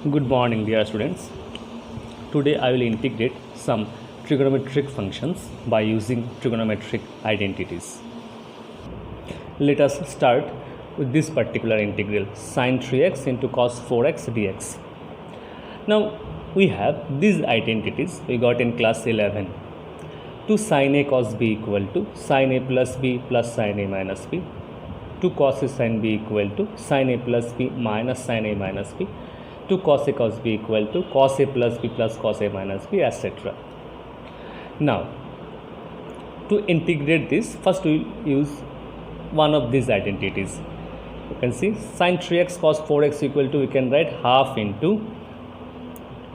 Good morning, dear students. Today I will integrate some trigonometric functions by using trigonometric identities. Let us start with this particular integral, sine 3x into cos 4x dx. Now we have these identities we got in class 11. To sine a cos b equal to sine a plus b plus sine a minus b. To cos a sine b equal to sine a plus b minus sine a minus b. To cos a cos b equal to cos a plus b plus cos a minus b, etc. Now, to integrate this, first we will use one of these identities. You can see sin 3x cos 4x equal to, we can write half into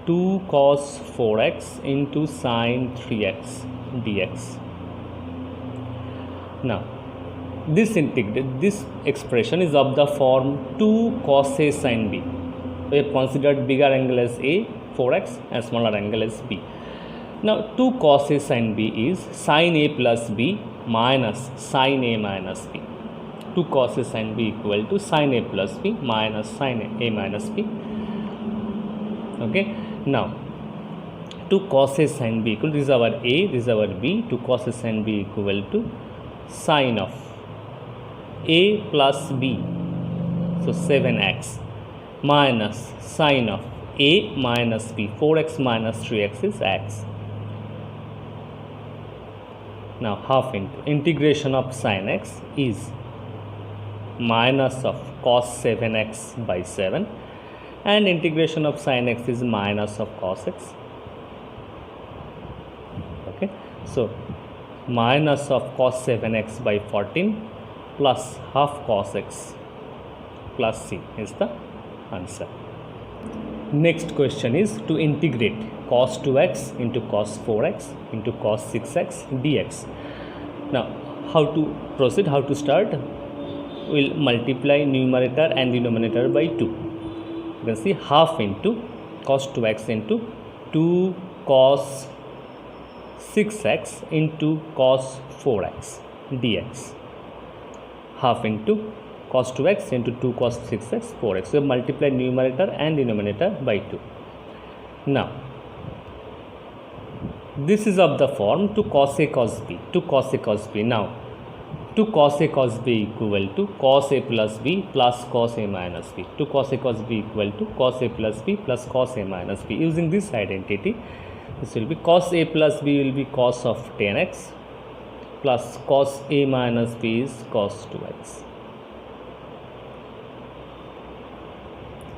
2 cos 4x into sin 3x dx. Now, this expression is of the form 2 cos a sin b. We have considered bigger angle as a, 4x, and smaller angle as b. Now 2 cos a sin b is sin a plus b minus sin a minus b. 2 cos a sin b equal to sin a plus b minus sin a minus b. Okay. Now 2 cos a sin b equal to, this is our a, this is our b. 2 cos a sin b equal to sin of a plus b, so 7x, minus sin of a minus b, 4x minus 3x is x. Now half into integration of sin x is minus of cos 7x by 7, and integration of sin x is minus of cos x. Okay, so minus of cos 7x by 14 plus half cos x plus c is the answer. Next question is to integrate cos 2x into cos 4x into cos 6x dx. Now how to proceed, how to start? We'll multiply numerator and denominator by 2. You can see half into cos 2x into 2 cos 6x into cos 4x dx. Half into cos 2x into 2 cos 6x 4x. So multiply numerator and denominator by 2. Now this is of the form 2 cos a cos b, 2 cos a cos b. Now 2 cos a cos b equal to cos a plus b plus cos a minus b. 2 cos a cos b equal to cos a plus b plus cos a minus b. Using this identity, this will be cos a plus b will be cos of 10x plus cos a minus b is cos 2x.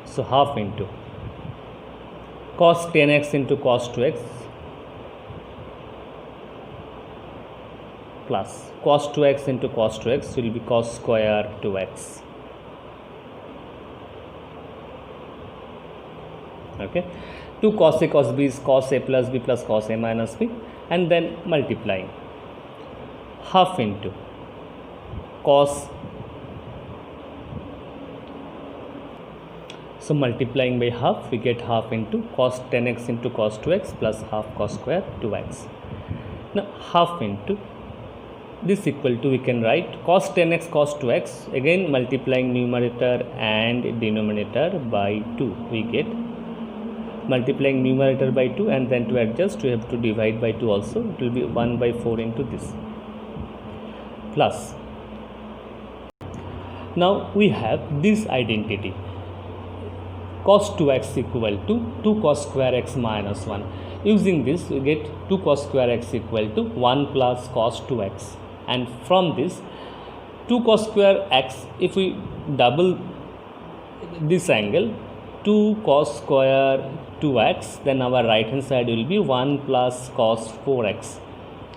So half into cos 10x into cos 2x plus cos 2x into cos 2x will be cos square 2x. Okay, 2 cos a cos b is cos a plus b plus cos a minus b, and then multiplying half into cos. So multiplying by half, we get half into cos 10x into cos 2x plus half cos square 2x. Now half into this equal to, we can write cos 10x cos 2x, again multiplying numerator and denominator by 2. We get multiplying numerator by 2, and then to adjust we have to divide by 2 also. It will be 1 by 4 into this plus. Now we have this identity, cos 2x equal to 2 cos square x minus 1. Using this we get 2 cos square x equal to 1 plus cos 2x, and from this 2 cos square x, if we double this angle 2 cos square 2x, then our right hand side will be 1 plus cos 4x.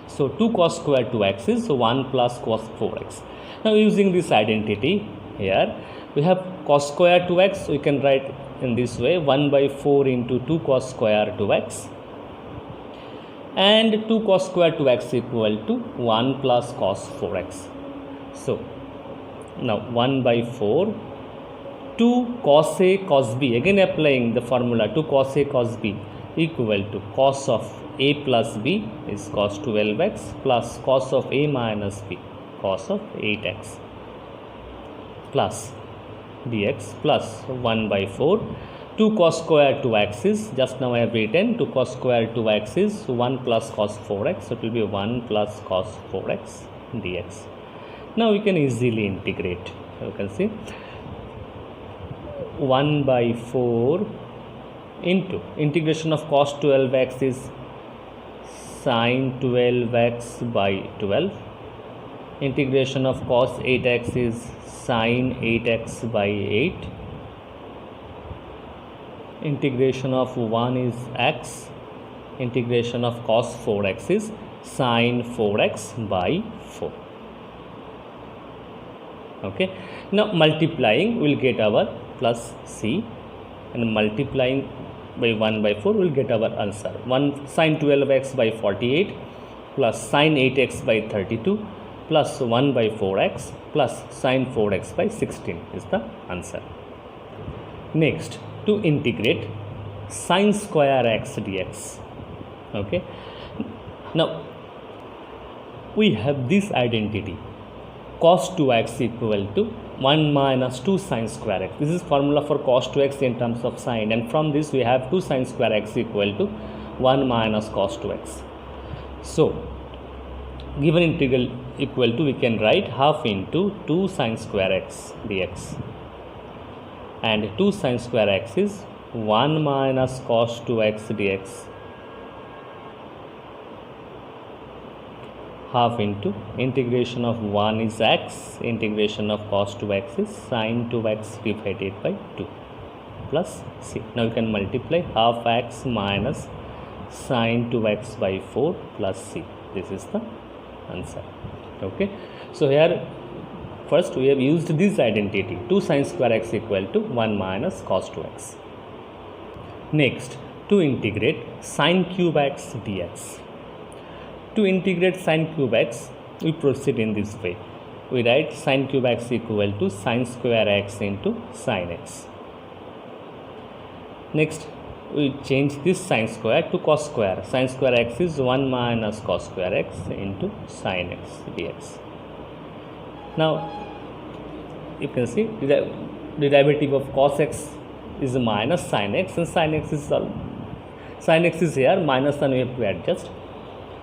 So 2 cos square 2x is 1 plus cos 4x. Now using this identity here, we have cos square 2x, we can write in this way 1 by 4 into 2 cos square 2x, and 2 cos square 2x equal to 1 plus cos 4x. So now 1 by 4, 2 cos a cos b, again applying the formula 2 cos a cos b equal to cos of a plus b is cos 12x plus cos of a minus b cos of 8x plus dx plus 1 by 4 2 cos square 2x is, just now I have written 2 cos square 2x is 1 plus cos 4x, so it will be 1 plus cos 4x dx. Now we can easily integrate. You can see 1 by 4 into integration of cos 12x is sin 12x by 12, integration of cos 8x is sin 8x by 8, integration of 1 is x, integration of cos 4x is sin 4x by 4. Okay, now multiplying will get our plus c, and multiplying by 1 by 4 will get our answer. 1 sin 12x by 48 plus sin 8x by 32 plus 1 by 4x plus sin 4x by 16 is the answer. Next, to integrate sin square x dx. Okay, now we have this identity, cos 2x equal to 1 minus 2 sin square x. This is formula for cos 2x in terms of sin, and from this we have 2 sin square x equal to 1 minus cos 2x. So given integral equal to, we can write half into 2 sin square x dx, and 2 sin square x is 1 minus cos 2x dx, half into integration of 1 is x, integration of cos 2x is sin 2x divided by 2 plus c. Now you can multiply half x minus sin 2x by 4 plus c. This is the answer. Okay, so here first we have used this identity, 2 sin square x equal to 1 minus cos 2x. Next, to integrate sin cube x dx. To integrate sin cube x, we proceed in this way. We write sin cube x equal to sin square x into sin x. Next, we change this sin square to cos square. Sin square x is 1 minus cos square x into sin x dx. Now you can see the derivative of cos x is minus sin x, and sin x is here, minus, and we have to adjust.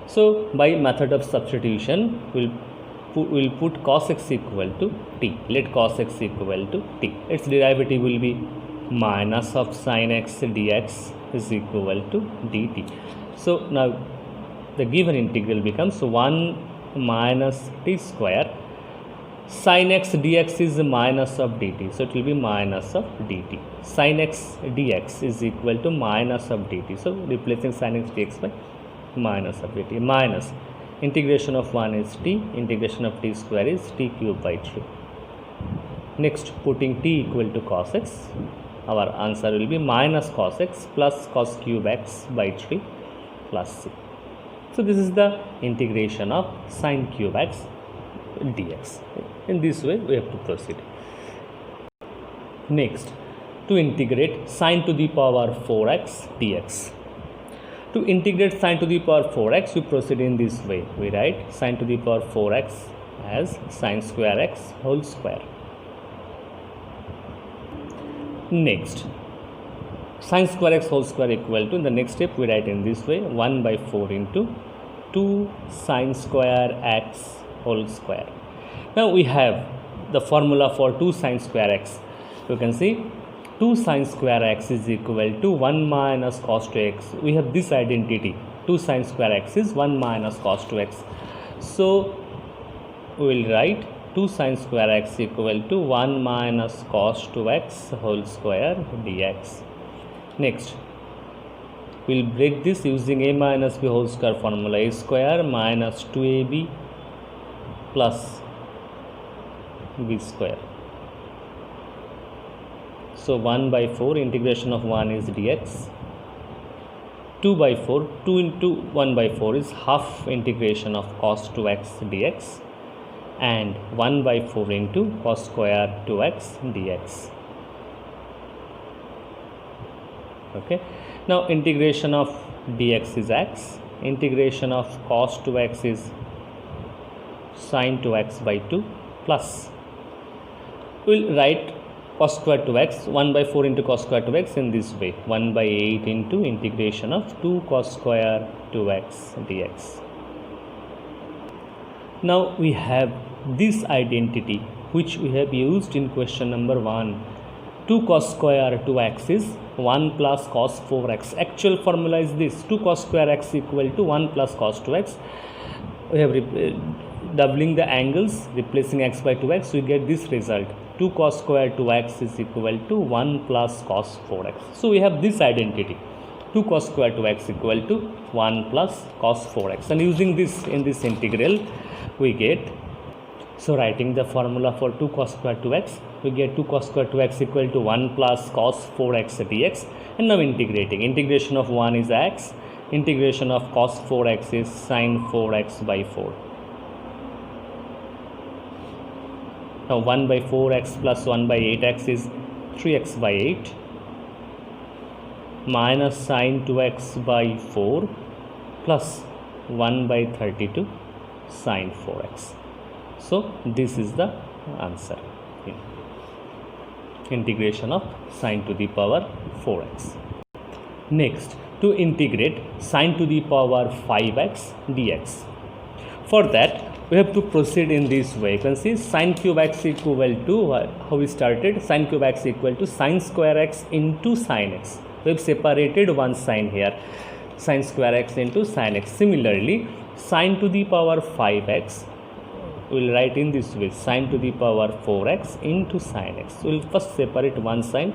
So by method of substitution, we'll put cos x equal to t. Let cos x equal to t. Its derivative will be minus of sin x dx is equal to dt. So now the given integral becomes 1 minus t square. Sin x dx is minus of dt, so it will be minus of dt. Sin x dx is equal to minus of dt. So replacing sin x dx by minus of dt, minus integration of 1 is t, integration of t square is t cube by 3. Next, putting t equal to cos x, our answer will be minus cos x plus cos cube x by 3 plus c. So this is the integration of sin cube x dx. In this way we have to proceed. Next, to integrate sin to the power 4x dx. To integrate sin to the power 4x, we proceed in this way. We write sin to the power 4x as sin square x whole square. Next, sin square x whole square equal to, in the next step we write in this way, 1 by 4 into 2 sin square x whole square. Now we have the formula for 2 sin square x. You can see 2 sin square x is equal to 1 minus cos 2x. We have this identity, 2 sin square x is 1 minus cos 2x. So we will write 2 sin square x equal to 1 minus cos 2x whole square dx. Next, we will break this using a minus b whole square formula. A square minus 2ab plus b square. So 1 by 4, integration of 1 is dx. 2 by 4, 2 into 1 by 4 is half integration of cos 2x dx, and 1 by 4 into cos square 2x dx. Okay. Now integration of dx is x, integration of cos 2x is sin 2x by 2 plus, we will write cos square 2x, 1 by 4 into cos square 2x in this way, 1 by 8 into integration of 2 cos square 2x dx. Now we have this identity which we have used in question number 1. 2 cos square 2x is 1 plus cos 4x. Actual formula is this: 2 cos square x equal to 1 plus cos 2x. We have doubling the angles, replacing x by 2x, we get this result: 2 cos square 2x is equal to 1 plus cos 4x. So we have this identity: 2 cos square 2x equal to 1 plus cos 4x, and using this in this integral we get, so writing the formula for 2 cos square 2x, we get 2 cos square 2x equal to 1 plus cos 4x dx. And now integrating, integration of 1 is x, integration of cos 4x is sin 4x by 4. Now 1 by 4x plus 1 by 8x is 3x by 8 minus sin 2x by 4 plus 1 by 32 sin 4x. So this is the answer. Integration of sin to the power 4x. Next, to integrate sin to the power 5x dx. For that, we have to proceed in this way. You can see sin cube x equal to, how we started, sin cube x equal to sin square x into sin x. We have separated one sign here, sin square x into sin x. Similarly, sin to the power 5x, we will write in this way: sin to the power 4x into sin x. We will first separate one sign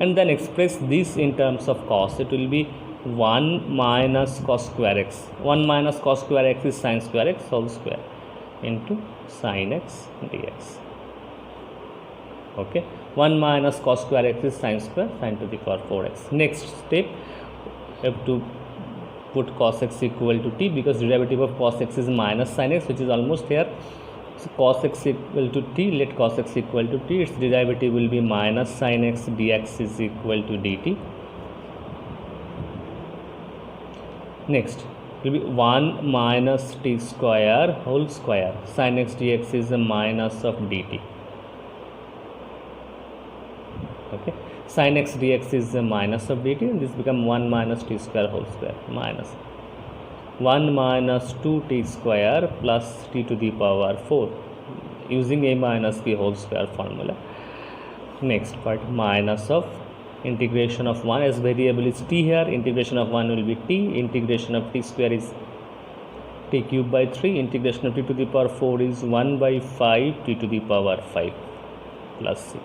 and then express this in terms of cos. It will be 1 minus cos square x. 1 minus cos square x is sin square x whole square into sin x dx. Okay, 1 minus cos square x is sin square, sin to the power 4x. Next step, we have to put cos x equal to t, because derivative of cos x is minus sin x, which is almost here. So cos x equal to t, let cos x equal to t, its derivative will be minus sin x dx is equal to dt. Next will be 1 minus t square whole square, sin x dx is a minus of dt. Okay, sin x dx is a minus of dt, and this become 1 minus t square whole square minus 1 minus 2t square plus t to the power 4, using a minus b whole square formula. Next part, minus of integration of 1, as variable is t here, integration of 1 will be t, integration of t square is t cube by 3, integration of t to the power 4 is 1 by 5 t to the power 5 plus c.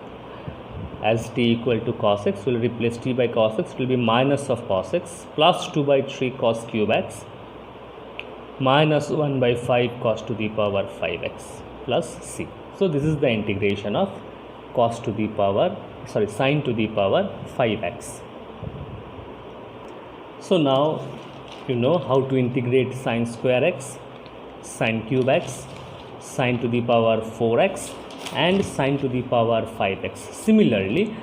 As t equal to cos x, we will replace t by cos x, it will be minus of cos x plus 2 by 3 cos cube x minus 1 by 5 cos to the power 5x plus c. So this is the integration of cos to the power, sin to the power 5x. So now you know how to integrate sin square x, sin cube x, sin to the power 4x and sin to the power 5x. Similarly,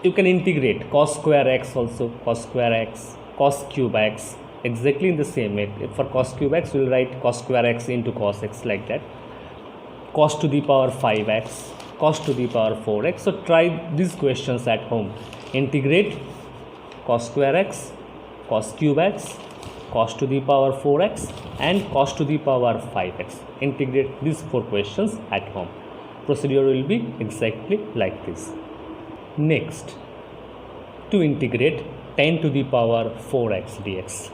you can integrate cos square x also, cos square x, cos cube x, exactly in the same way. For cos cube x, we will write cos square x into cos x like that, cos to the power 5x, cos to the power 4x. So try these questions at home. Integrate cos square x, cos cube x, cos to the power 4x and cos to the power 5x. Integrate these 4 questions at home. Procedure will be exactly like this. Next, to integrate 10 to the power 4x dx.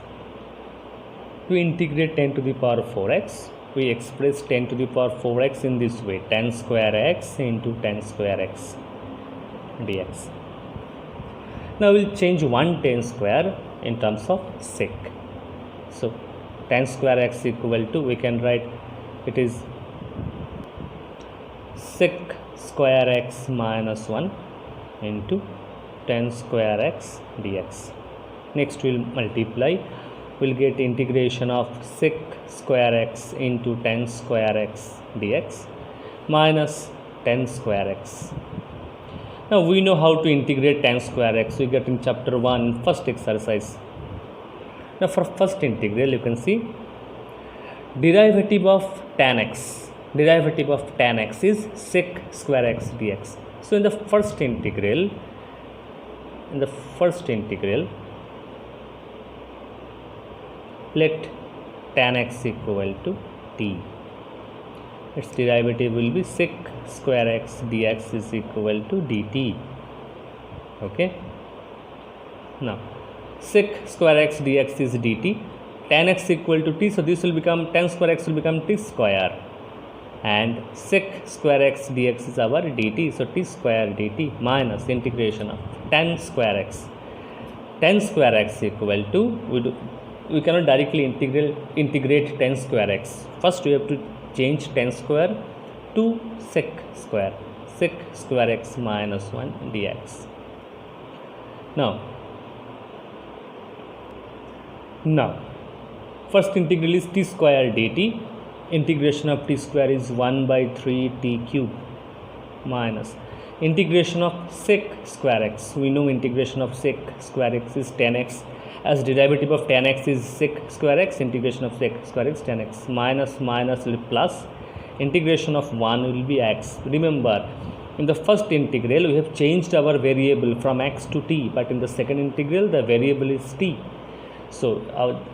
To integrate 10 to the power 4x, we express 10 to the power 4x in this way: 10 square x into 10 square x dx. Now we will change 1 10 square in terms of sec. So 10 square x equal to, we can write it is sec square x minus 1 into 10 square x dx. Next we will multiply, we will get integration of sec square x into 10 square x dx minus 10 square x. Now we know how to integrate 10 square x, we get in chapter 1 first exercise. Now for first integral, you can see derivative of tan x. Derivative of tan x is sec square x dx. So in the first integral, let tan x equal to t. Its derivative will be sec square x dx is equal to dt. Okay. Now sec square x dx is dt. Tan x equal to t, so this will become tan square x will become t square, and sec square x dx is our dt, so t square dt minus integration of tan square x. Tan square x equal to, we cannot directly integrate tan square x. First we have to change tan square to sec square x minus 1 dx. Now first integral is t square dt. Integration of t square is 1 by 3 t cube minus integration of sec square x. We know integration of sec square x is tan x, as derivative of tan x is sec square x, integration of sec square x tan x minus plus integration of 1 will be x. Remember, in the first integral we have changed our variable from x to t, but in the second integral the variable is t. So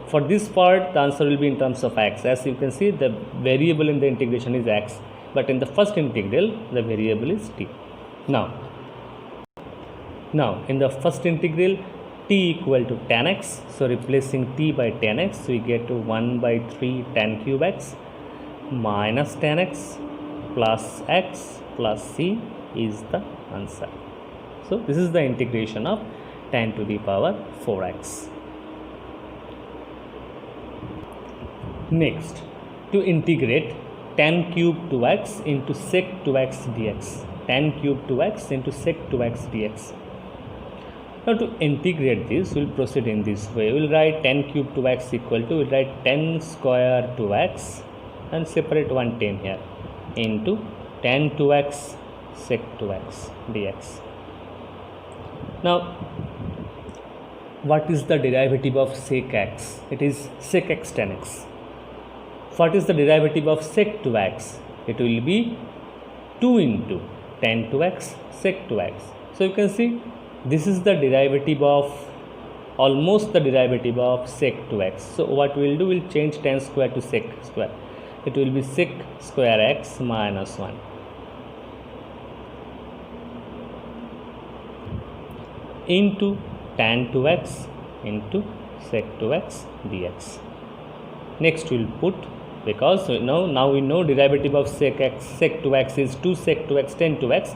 for this part the answer will be in terms of x. As you can see, the variable in the integration is x, but in the first integral the variable is t. Now in the first integral t equal to tan x, so replacing t by tan x, we get to 1 by 3 tan cube x minus tan x plus c is the answer. So this is the integration of tan to the power 4x. Next, to integrate tan cube 2x into sec 2x dx. Tan cube 2x into sec 2x dx. Now to integrate this, we will proceed in this way. We will write tan cube 2x equal to, we will write tan square 2x and separate one 10 here into tan 2x sec 2x dx. Now what is the derivative of sec x? It is sec x tan x. What is the derivative of sec 2x? It will be 2 into tan 2x sec 2x. So you can see this is the derivative of, almost the derivative of sec 2x. So what we will do, we will change tan square to sec square. It will be sec square x minus 1 into tan 2x into sec 2x dx. Next we will put, because now we know derivative of sec 2x is 2 sec 2x tan 2x,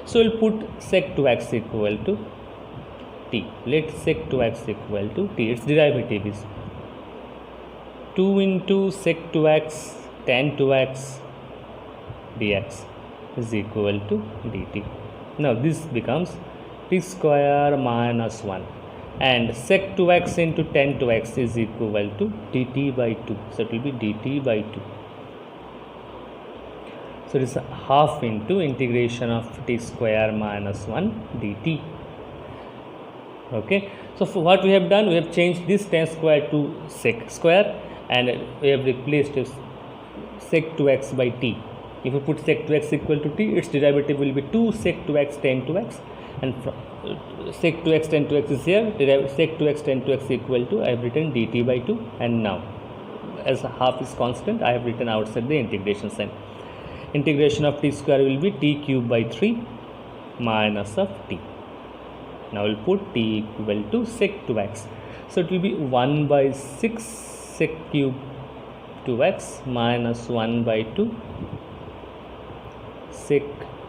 so we will put sec 2x equal to t. Let sec 2x equal to t. Its derivative is 2 into sec 2x tan 2x dx is equal to dt. Now this becomes t square minus 1, and sec 2x into tan 2x is equal to dt by 2. So it will be dt by 2. So it is half into integration of t square minus 1 dt. Okay. So for what we have done, we have changed this tan square to sec square, and we have replaced sec 2x by t. If you put sec 2x equal to t, its derivative will be 2 sec 2x tan 2x, and sec 2x tan 2x is here, sec 2x tan 2x equal to, I have written dt by 2, and now as half is constant, I have written outside the integration sign. Integration of t square will be t cube by 3 minus of t. Now we will put t equal to sec 2x. So it will be 1 by 6 sec cube 2x minus 1 by 2 sec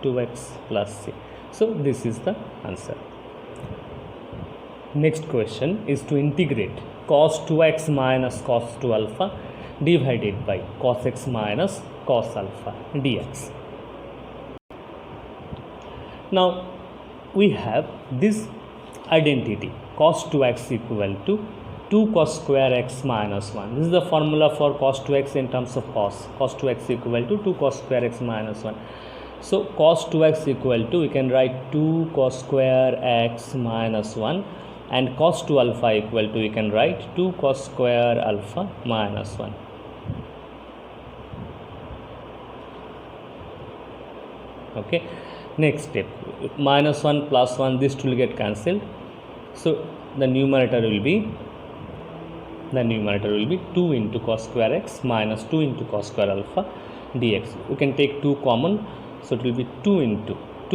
2x plus c. So this is the answer. Next question is to integrate cos 2x minus cos 2 alpha divided by cos x minus cos alpha dx. Now we have this identity cos 2x equal to 2 cos square x minus 1. This is the formula for cos 2x in terms of cos. Cos 2x equal to 2 cos square x minus 1. So cos 2x equal to, we can write 2 cos square x minus 1, and cos 2 alpha equal to, we can write 2 cos square alpha minus 1. Okay. Next step, minus 1 plus 1, this will get cancelled. So the numerator will be 2 into cos square x minus 2 into cos square alpha dx. We can take 2 common, so it will be 2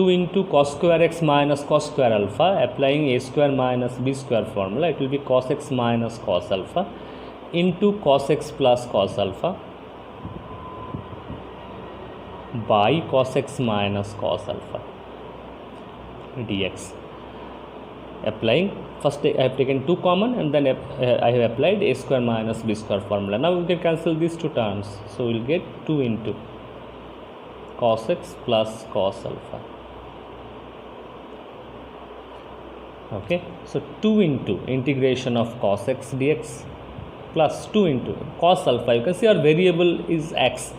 into cos square x minus cos square alpha, applying a square minus b square formula, it will be cos x minus cos alpha into cos x plus cos alpha by cos x minus cos alpha dx. Applying, first I have taken 2 common and then I have applied a square minus b square formula. Now we can cancel these 2 terms, so we will get 2 into cos x plus cos alpha. Okay, so 2 into integration of cos x dx plus 2 into cos alpha. You can see our variable is x,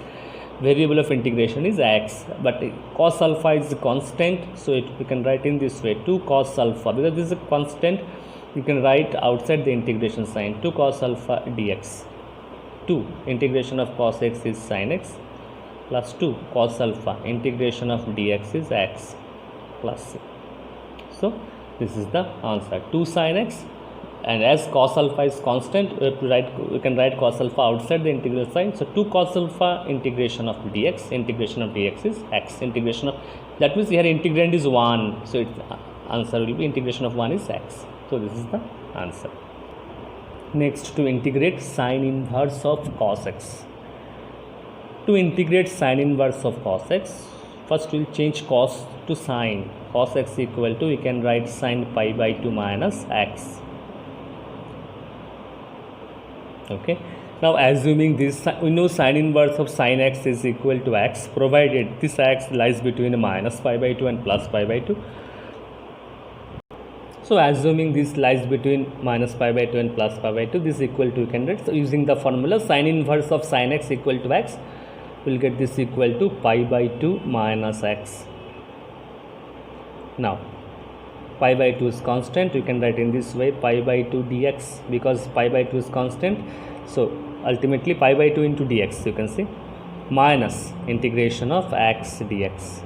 variable of integration is x, but cos alpha is constant, so we can write in this way 2 cos alpha, because this is a constant, you can write outside the integration sign, 2 cos alpha dx. 2 integration of cos x is sin x plus 2 cos alpha integration of dx is x plus c. So this is the answer, 2 sin x, and as cos alpha is constant, we can write cos alpha outside the integral sign. So 2 cos alpha integration of dx, integration of dx is x, integration of, that means here integrand is 1, so its answer will be integration of 1 is x. So this is the answer. Next, to integrate sine inverse of cos x. To integrate sine inverse of cos x, first we will change cos to sine. Cos x equal to, we can write sine pi by 2 minus x. Okay, now assuming this, we know sine inverse of sine x is equal to x, provided this x lies between minus pi by 2 and plus pi by 2. So assuming this lies between minus pi by 2 and plus pi by 2, this is equal to, we can write, so using the formula sine inverse of sine x equal to x, we will get this equal to pi by 2 minus x. Now pi by 2 is constant, you can write in this way pi by 2 dx, because pi by 2 is constant, so ultimately pi by 2 into dx, you can see, minus integration of x dx.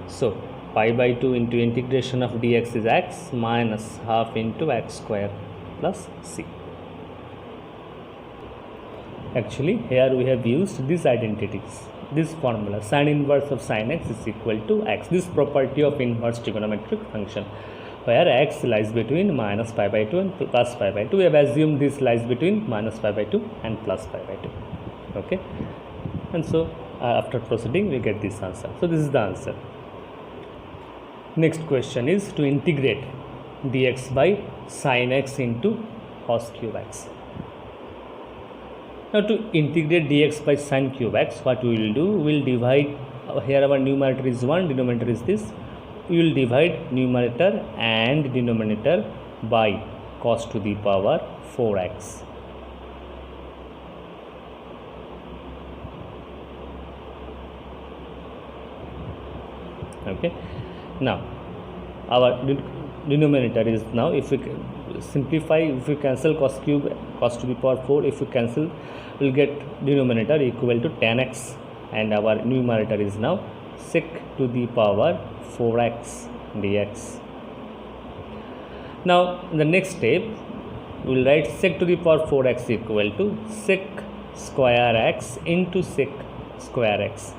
So pi by 2 into integration of dx is x minus half into x square plus c. Actually here we have used these identities, this formula, sine inverse of sine x is equal to x, this property of inverse trigonometric function, where x lies between minus pi by 2 and plus pi by 2. We have assumed this lies between minus pi by 2 and plus pi by 2. Okay, and so after proceeding we get this answer. So this is the answer. Next question is to integrate dx by sin x into cos cube x. Now to integrate dx by sin cube x, what we will do, we will divide, here our numerator is 1, denominator is this, we will divide numerator and denominator by cos to the power 4x. Okay, now our denominator is, now if we simplify, if we cancel cos cube, cos to the power 4, if we cancel, we will get denominator equal to tan x, and our numerator is now sec to the power 4x dx. Now in the next step we will write sec to the power 4x equal to sec square x into sec square x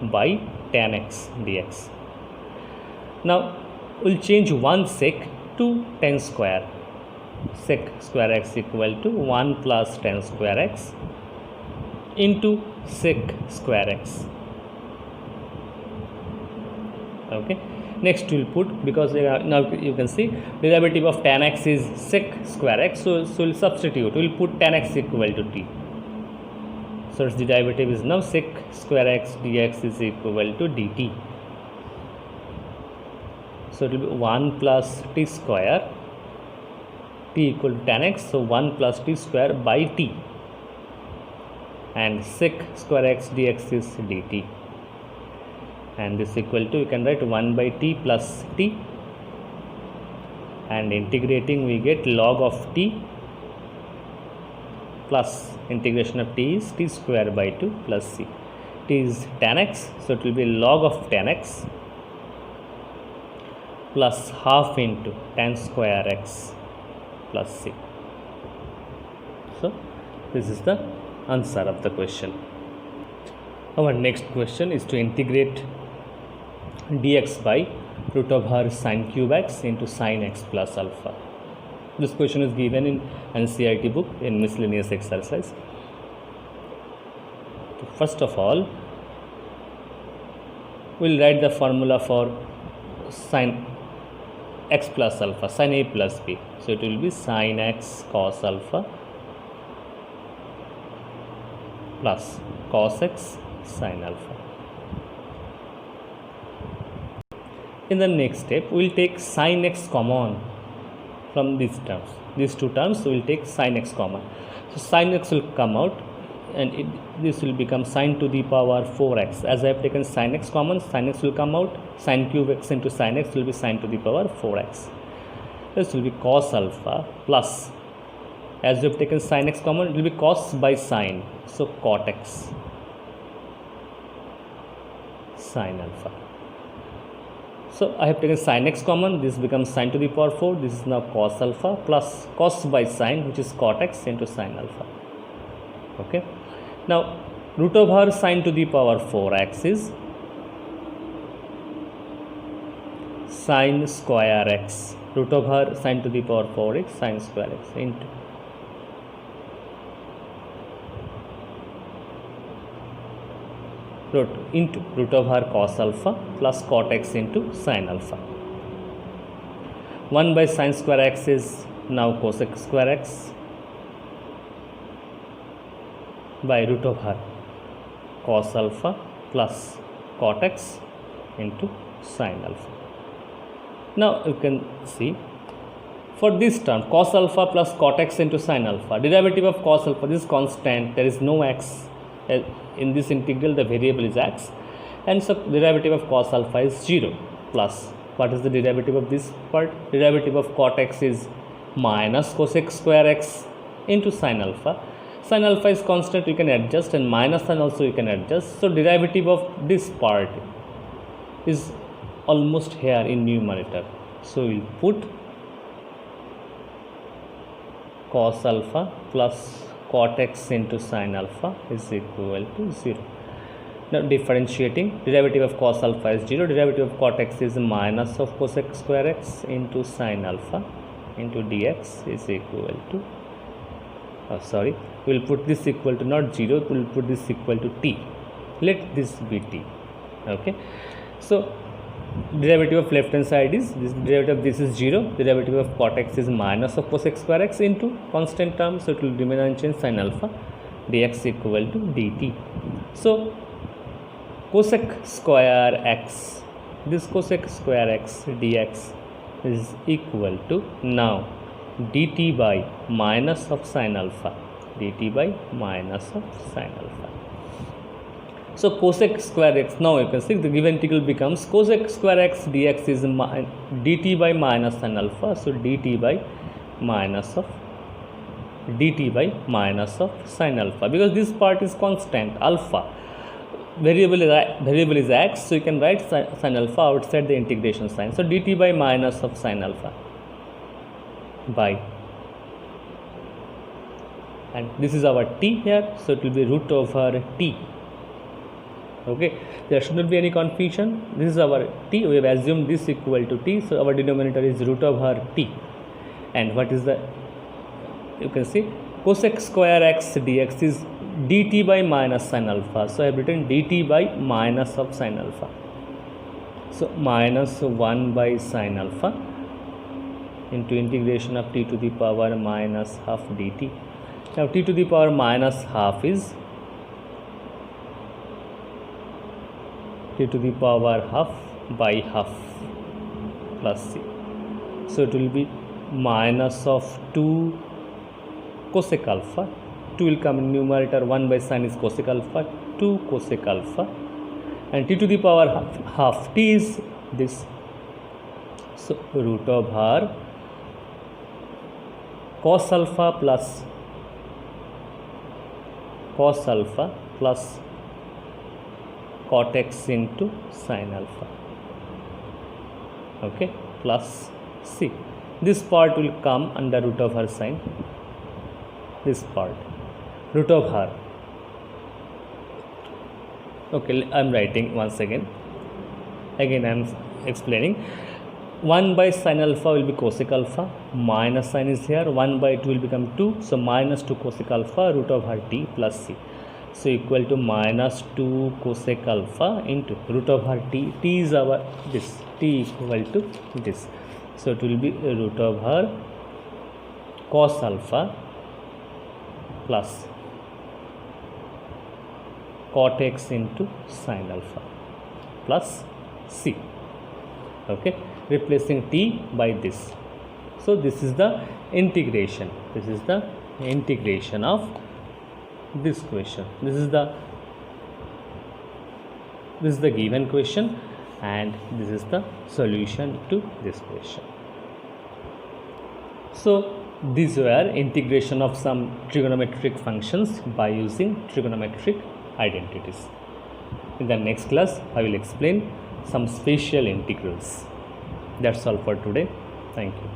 by tan x dx. Now we will change one sec to tan square, sec square x equal to 1 plus tan square x into sec square x. Okay, next we will put, because now you can see derivative of tan x is sec square x, so we will substitute, we will put tan x equal to t. So the derivative is now sec square x dx is equal to dt. So it will be 1 plus t square, t equal to tan x, so 1 plus t square by t, and sec square x dx is dt, and this equal to, you can write 1 by t plus t, and integrating we get log of t plus integration of t is t square by 2 plus c. T is tan x, so it will be log of tan x plus half into tan square x plus c. So this is the answer of the question. Our next question is to integrate dx by root over sin cube x into sin x plus alpha. This question is given in NCERT book in miscellaneous exercise. So first of all, we'll write the formula for sin x plus alpha, sin a plus b. So it will be sin x cos alpha plus cos x sin alpha. In the next step, we will take sin x common from these terms. These two terms we will take sin x common. So sin x will come out and this will become sin to the power 4x. As I have taken sin x common, sin x will come out. Sin cube x into sin x will be sin to the power 4x. This will be cos alpha plus, as we have taken sin x common, it will be cos by sin. So cot x sin alpha. So I have taken sin x common, this becomes sin to the power 4, this is now cos alpha plus cos by sin, which is cot x into sin alpha. Okay. Now root over sin to the power 4x is sin square x. Root over sin to the power 4 is sin square x into root over cos alpha plus cot x into sin alpha. 1 by sin square x is now cosec square x by root over cos alpha plus cot x into sin alpha. Now you can see for this term cos alpha plus cot x into sin alpha, derivative of cos alpha, this is constant, there is no x. In this integral the variable is x, and so derivative of cos alpha is 0 plus, what is the derivative of this part? Derivative of cot x is minus cosec square x into sin alpha. Sin alpha is constant, you can adjust, and minus sign also you can adjust. So derivative of this part is almost here in numerator. So we'll put cos alpha plus cot x into sin alpha is equal to 0. Now differentiating, derivative of cos alpha is 0, derivative of cot x is minus of cosec square x into sin alpha into dx is equal to, we will put this equal to not 0, we will put this equal to t. Let this be t. Okay. So derivative of left hand side is this, derivative of this is 0, derivative of cot x is minus of cosec square x into constant term, so it will remain unchanged, sin alpha dx equal to dt. So cosec square x, this cosec square x dx is equal to now dt by minus of sin alpha, dt by minus of sin alpha. So cosec square x, now you can see the given integral becomes cosec square x dx is dt by minus sin alpha, so dt by minus of sin alpha, because this part is constant alpha, variable is x, so you can write sin alpha outside the integration sign. So dt by minus of sin alpha by, and this is our t here, so it will be root over t. Okay, there should not be any confusion. This is our t, we have assumed this equal to t, so our denominator is root over t. And what is the, you can see cosec square x dx is dt by minus sin alpha, so I have written dt by minus of sin alpha, so minus 1 by sin alpha into integration of t to the power minus half dt. Now t to the power minus half is t to the power half by half plus c, so it will be minus of 2 cosec alpha, 2 will come in numerator, 1 by sin is cosec alpha, 2 cosec alpha, and t to the power half, t is this, so root over cos alpha plus cot x into sin alpha. Okay, plus c. This part will come under root of her sine. This part, root of her. Okay, I am writing once again. Again I am explaining. 1 by sin alpha will be cosec alpha, minus sin is here, 1 by 2 will become 2, so minus 2 cosec alpha root of her t plus c. So equal to minus 2 cosec alpha into root of her t. T is our this, t equal to this. So it will be root of her cos alpha plus cot x into sin alpha plus c. Okay, replacing t by this. So this is the integration. This is the integration of this question. This is the given question, and this is the solution to this question. So these were integration of some trigonometric functions by using trigonometric identities. In the next class I will explain some special integrals. That's all for today. Thank you.